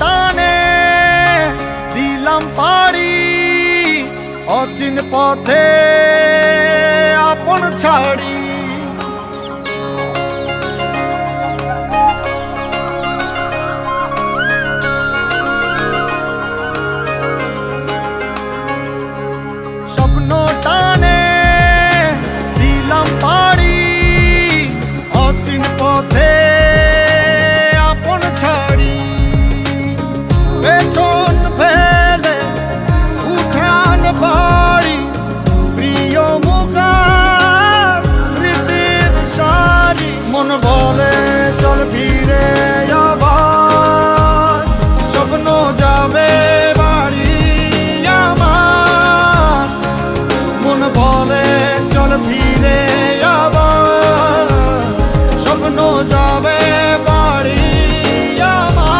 টানে দিলাম পাড়ি অচিন পথে আপন ছাড়ি। স্বপ্ন টানে দিলাম পাড়ি অচিন পথে আপন ছাড়ি। পেছন ফেলে উঠান বাড়ি প্রিয় মুখার স্মৃতির সারি। মন বলে চল ফিরে আবার স্বপ্ন যাবে বাড়ি আমার। মন বলে চল ফিরে আবার স্বপ্ন যাবে বাড়ি আমার।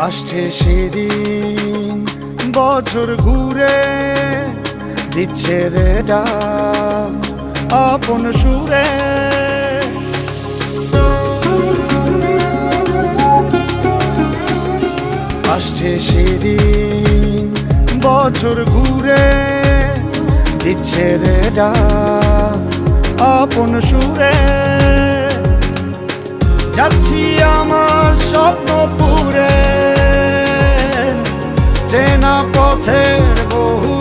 আসছে সেদিন বছর ঘুরে দিচ্ছে রে ডাক আপন সুরে। আসছে সেদিন বছর ঘুরে দিচ্ছে রে ডাক আপন সুরে। যাচ্ছি আমার স্বপ্নপুরে চেনা পথের বহু